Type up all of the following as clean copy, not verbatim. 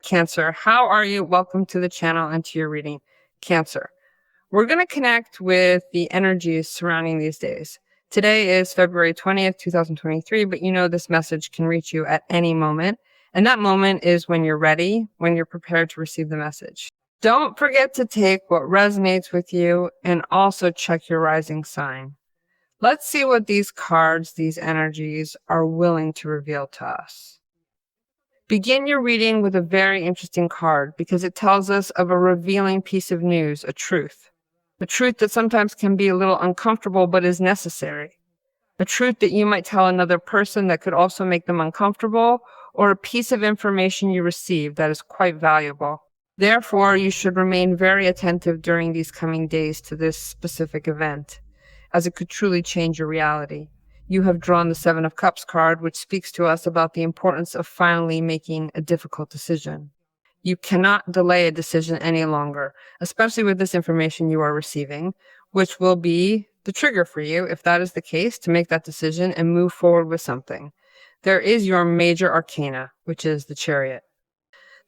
Cancer, how are you? Welcome to the channel and to your reading. Cancer. We're going to connect with the energies surrounding these days. Today is February 20th, 2023, but you know this message can reach you at any moment. And that moment is when you're ready, when you're prepared to receive the message. Don't forget to take what resonates with you and also check your rising sign. Let's see what these cards, these energies are willing to reveal to us. Begin your reading with a very interesting card because it tells us of a revealing piece of news, a truth. A truth that sometimes can be a little uncomfortable but is necessary. A truth that you might tell another person that could also make them uncomfortable, or a piece of information you receive that is quite valuable. Therefore, you should remain very attentive during these coming days to this specific event, as it could truly change your reality. You have drawn the Seven of Cups card, which speaks to us about the importance of finally making a difficult decision. You cannot delay a decision any longer, especially with this information you are receiving, which will be the trigger for you, if that is the case, to make that decision and move forward with something. There is your major arcana, which is the Chariot.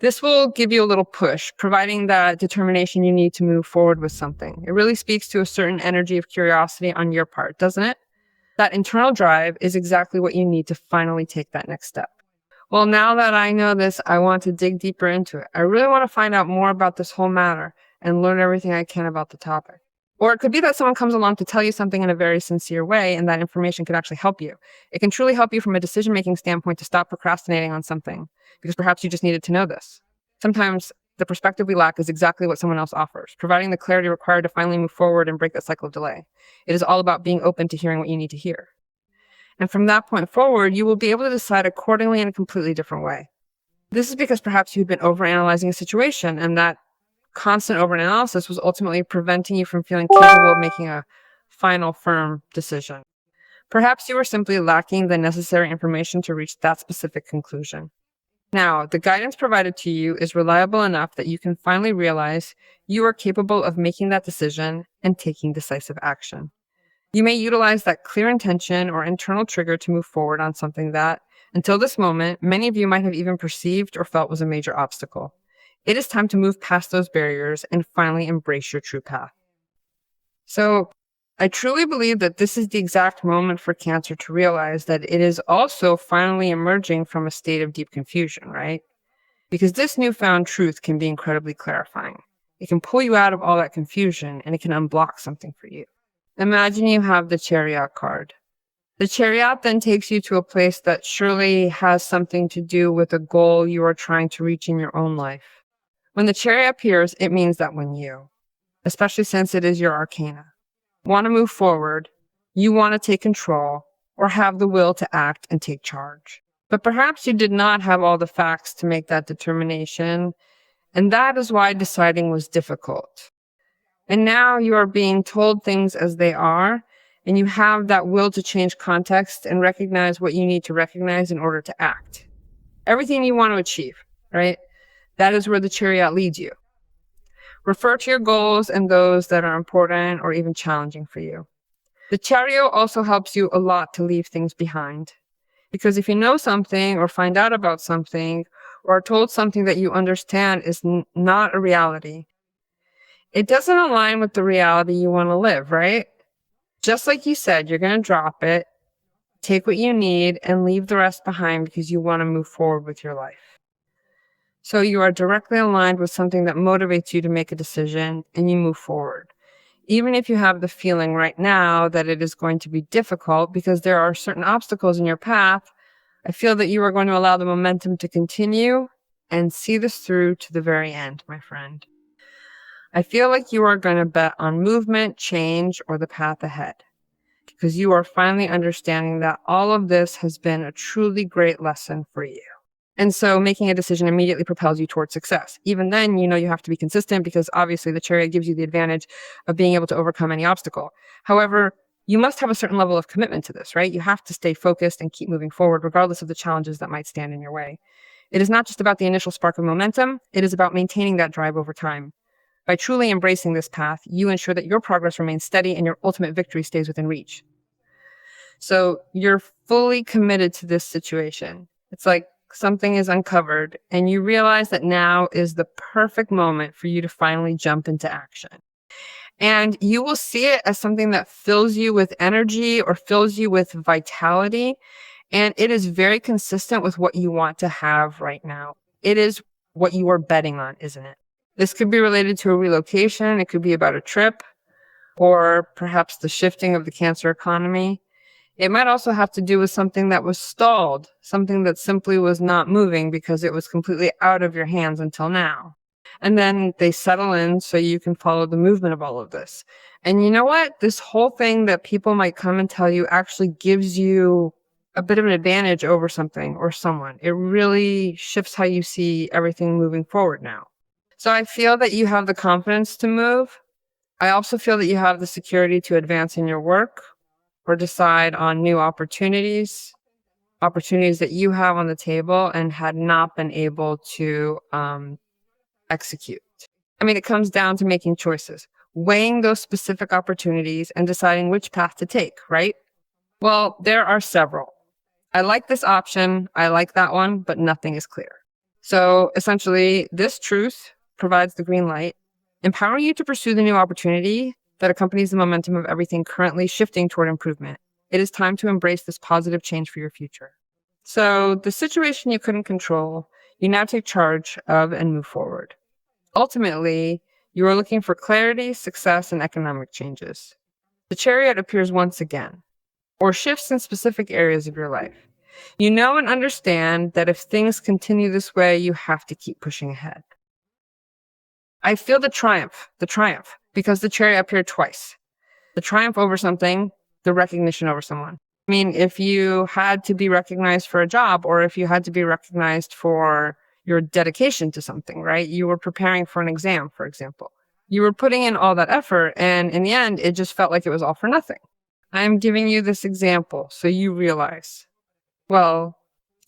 This will give you a little push, providing that determination you need to move forward with something. It really speaks to a certain energy of curiosity on your part, doesn't it? That internal drive is exactly what you need to finally take that next step. Well, now that I know this, I want to dig deeper into it. I really want to find out more about this whole matter and learn everything I can about the topic. Or it could be that someone comes along to tell you something in a very sincere way, and that information could actually help you. It can truly help you from a decision-making standpoint to stop procrastinating on something, because perhaps you just needed to know this. Sometimes the perspective we lack is exactly what someone else offers, providing the clarity required to finally move forward and break that cycle of delay. It is all about being open to hearing what you need to hear. And from that point forward, you will be able to decide accordingly in a completely different way. This is because perhaps you've been overanalyzing a situation, and that constant overanalysis was ultimately preventing you from feeling capable of making a final, firm decision. Perhaps you were simply lacking the necessary information to reach that specific conclusion. Now, the guidance provided to you is reliable enough that you can finally realize you are capable of making that decision and taking decisive action. You may utilize that clear intention or internal trigger to move forward on something that, until this moment, many of you might have even perceived or felt was a major obstacle. It is time to move past those barriers and finally embrace your true path. So, I truly believe that this is the exact moment for Cancer to realize that it is also finally emerging from a state of deep confusion, right? Because this newfound truth can be incredibly clarifying. It can pull you out of all that confusion, and it can unblock something for you. Imagine you have the Chariot card. The Chariot then takes you to a place that surely has something to do with a goal you are trying to reach in your own life. When the Chariot appears, it means that when you, especially since it is your arcana, want to move forward, you want to take control, or have the will to act and take charge. But perhaps you did not have all the facts to make that determination, and that is why deciding was difficult. And now you are being told things as they are, and you have that will to change context and recognize what you need to recognize in order to act. Everything you want to achieve, right? That is where the Chariot leads you. Refer to your goals and those that are important or even challenging for you. The Chariot also helps you a lot to leave things behind. Because if you know something or find out about something or are told something that you understand is not a reality, it doesn't align with the reality you want to live, right? Just like you said, you're going to drop it, take what you need, and leave the rest behind because you want to move forward with your life. So you are directly aligned with something that motivates you to make a decision, and you move forward. Even if you have the feeling right now that it is going to be difficult because there are certain obstacles in your path, I feel that you are going to allow the momentum to continue and see this through to the very end, my friend. I feel like you are going to bet on movement, change, or the path ahead, because you are finally understanding that all of this has been a truly great lesson for you. And so making a decision immediately propels you towards success. Even then, you know you have to be consistent because obviously the Chariot gives you the advantage of being able to overcome any obstacle. However, you must have a certain level of commitment to this, right? You have to stay focused and keep moving forward regardless of the challenges that might stand in your way. It is not just about the initial spark of momentum. It is about maintaining that drive over time. By truly embracing this path, you ensure that your progress remains steady and your ultimate victory stays within reach. So you're fully committed to this situation. It's like something is uncovered, and you realize that now is the perfect moment for you to finally jump into action. And you will see it as something that fills you with energy or fills you with vitality. And it is very consistent with what you want to have right now. It is what you are betting on, isn't it? This could be related to a relocation. It could be about a trip or perhaps the shifting of the Cancer economy. It might also have to do with something that was stalled, something that simply was not moving because it was completely out of your hands until now. And then they settle in so you can follow the movement of all of this. And you know what? This whole thing that people might come and tell you actually gives you a bit of an advantage over something or someone. It really shifts how you see everything moving forward now. So I feel that you have the confidence to move. I also feel that you have the security to advance in your work or decide on new opportunities that you have on the table and had not been able to execute. I mean, it comes down to making choices, weighing those specific opportunities and deciding which path to take, right? Well, there are several. I like this option. I like that one, but nothing is clear. So essentially, this truth provides the green light, empowering you to pursue the new opportunity that accompanies the momentum of everything currently shifting toward improvement. It is time to embrace this positive change for your future. So the situation you couldn't control, you now take charge of and move forward. Ultimately, you are looking for clarity, success, and economic changes. The Chariot appears once again, or shifts in specific areas of your life. You know and understand that if things continue this way, you have to keep pushing ahead. I feel the triumph, because the Chariot appeared twice. The triumph over something, the recognition over someone. I mean, if you had to be recognized for a job or if you had to be recognized for your dedication to something, right? You were preparing for an exam, for example. You were putting in all that effort, and in the end, it just felt like it was all for nothing. I'm giving you this example so you realize, well,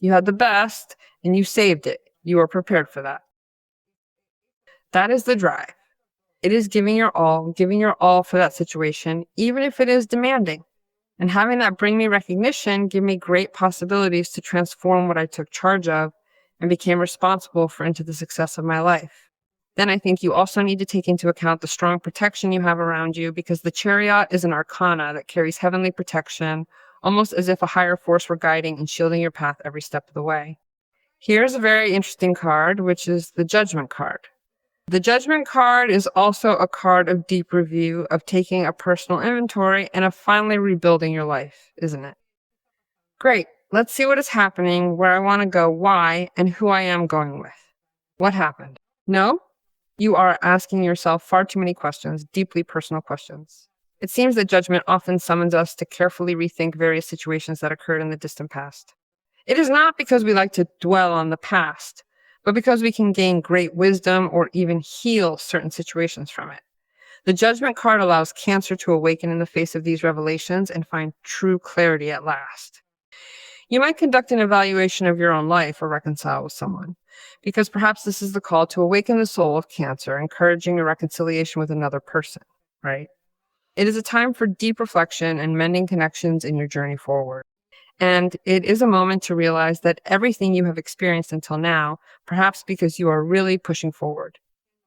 you had the best and you saved it. You were prepared for that. That is the drive. It is giving your all for that situation, even if it is demanding. And having that bring me recognition give me great possibilities to transform what I took charge of and became responsible for into the success of my life. Then I think you also need to take into account the strong protection you have around you, because the Chariot is an arcana that carries heavenly protection, almost as if a higher force were guiding and shielding your path every step of the way. Here's a very interesting card, which is the Judgment card. The Judgment card is also a card of deep review, of taking a personal inventory, and of finally rebuilding your life, isn't it? Great. Let's see what is happening, where I want to go, why, and who I am going with. What happened? No? You are asking yourself far too many questions, deeply personal questions. It seems that Judgment often summons us to carefully rethink various situations that occurred in the distant past. It is not because we like to dwell on the past, but because we can gain great wisdom or even heal certain situations from it. The Judgment card allows Cancer to awaken in the face of these revelations and find true clarity at last. You might conduct an evaluation of your own life or reconcile with someone, because perhaps this is the call to awaken the soul of Cancer, encouraging a reconciliation with another person, right? It is a time for deep reflection and mending connections in your journey forward. And it is a moment to realize that everything you have experienced until now, perhaps because you are really pushing forward.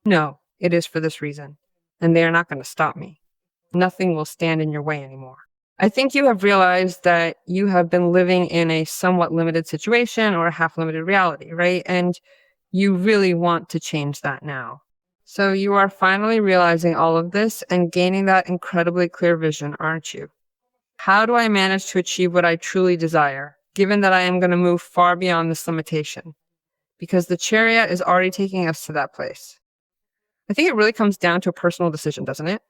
No, it is for this reason, and they are not going to stop me. Nothing will stand in your way anymore. I think you have realized that you have been living in a somewhat limited situation or a half-limited reality, right? And you really want to change that now. So you are finally realizing all of this and gaining that incredibly clear vision, aren't you? How do I manage to achieve what I truly desire, given that I am going to move far beyond this limitation? Because the Chariot is already taking us to that place. I think it really comes down to a personal decision, doesn't it?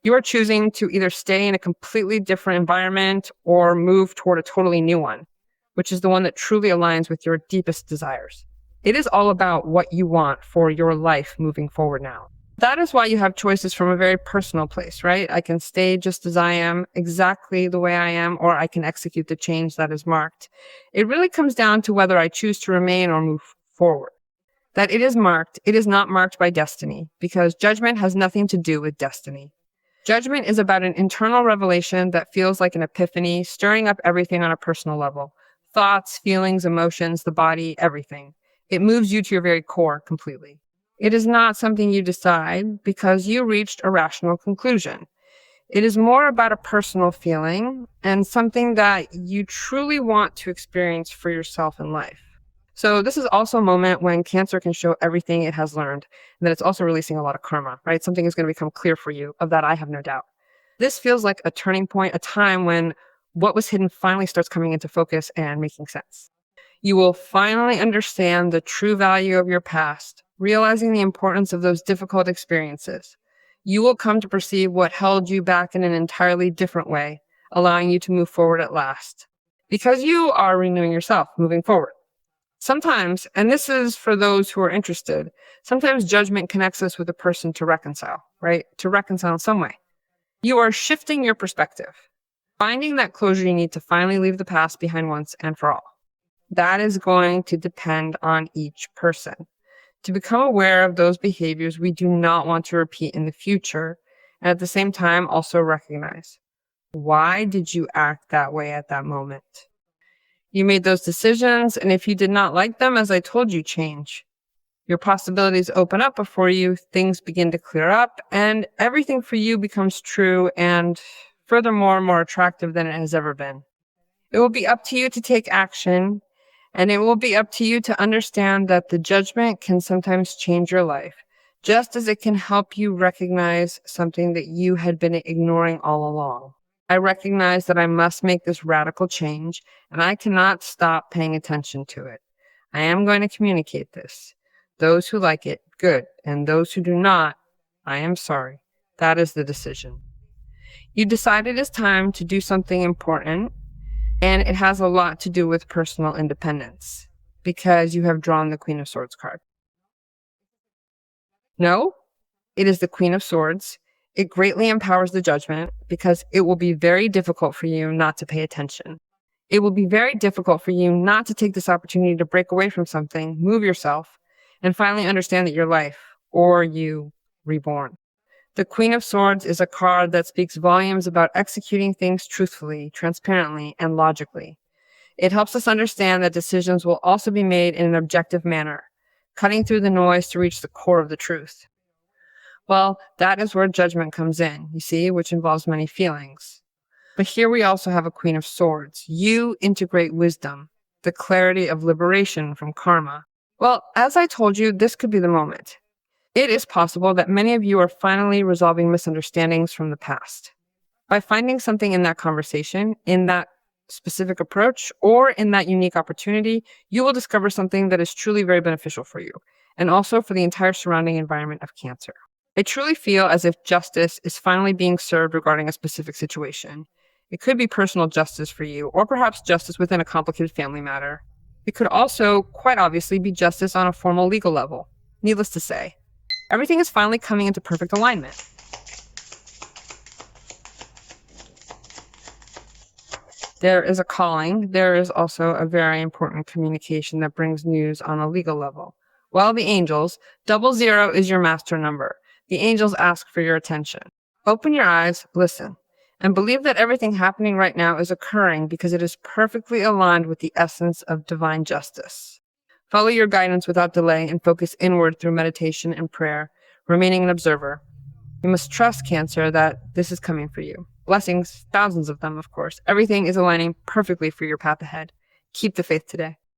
You are choosing to either stay in a completely different environment or move toward a totally new one, which is the one that truly aligns with your deepest desires. It is all about what you want for your life moving forward now. That is why you have choices from a very personal place, right? I can stay just as I am, exactly the way I am, or I can execute the change that is marked. It really comes down to whether I choose to remain or move forward. That it is marked, it is not marked by destiny, because Judgment has nothing to do with destiny. Judgment is about an internal revelation that feels like an epiphany, stirring up everything on a personal level. Thoughts, feelings, emotions, the body, everything. It moves you to your very core completely. It is not something you decide because you reached a rational conclusion. It is more about a personal feeling and something that you truly want to experience for yourself in life. So this is also a moment when Cancer can show everything it has learned, and that it's also releasing a lot of karma, right? Something is going to become clear for you. Of that, I have no doubt. This feels like a turning point, a time when what was hidden finally starts coming into focus and making sense. You will finally understand the true value of your past, realizing the importance of those difficult experiences. You will come to perceive what held you back in an entirely different way, allowing you to move forward at last. Because you are renewing yourself, moving forward. Sometimes, and this is for those who are interested, sometimes judgment connects us with a person to reconcile, right? To reconcile in some way. You are shifting your perspective, finding that closure you need to finally leave the past behind once and for all. That is going to depend on each person. To become aware of those behaviors we do not want to repeat in the future, and at the same time also recognize, why did you act that way at that moment? You made those decisions, and if you did not like them, as I told you, change. Your possibilities open up before you, things begin to clear up, and everything for you becomes true and furthermore more attractive than it has ever been. It will be up to you to take action, and it will be up to you to understand that the judgment can sometimes change your life, just as it can help you recognize something that you had been ignoring all along. I recognize that I must make this radical change, and I cannot stop paying attention to it. I am going to communicate this. Those who like it, good, and those who do not, I am sorry. That is the decision. You decide it is time to do something important, and it has a lot to do with personal independence, because you have drawn the Queen of Swords card. No, it is the Queen of Swords. It greatly empowers the judgment because it will be very difficult for you not to pay attention. It will be very difficult for you not to take this opportunity to break away from something, move yourself, and finally understand that your life, or you, reborn. The Queen of Swords is a card that speaks volumes about executing things truthfully, transparently, and logically. It helps us understand that decisions will also be made in an objective manner, cutting through the noise to reach the core of the truth. Well, that is where judgment comes in, you see, which involves many feelings. But here we also have a Queen of Swords. You integrate wisdom, the clarity of liberation from karma. Well, as I told you, this could be the moment. It is possible that many of you are finally resolving misunderstandings from the past. By finding something in that conversation, in that specific approach, or in that unique opportunity, you will discover something that is truly very beneficial for you, and also for the entire surrounding environment of Cancer. I truly feel as if justice is finally being served regarding a specific situation. It could be personal justice for you, or perhaps justice within a complicated family matter. It could also, quite obviously, be justice on a formal legal level. Needless to say, everything is finally coming into perfect alignment. There is a calling. There is also a very important communication that brings news on a legal level. Well, the angels, 00 is your master number. The angels ask for your attention. Open your eyes, listen, and believe that everything happening right now is occurring because it is perfectly aligned with the essence of divine justice. Follow your guidance without delay and focus inward through meditation and prayer, remaining an observer. You must trust, Cancer, that this is coming for you. Blessings, thousands of them, of course. Everything is aligning perfectly for your path ahead. Keep the faith today.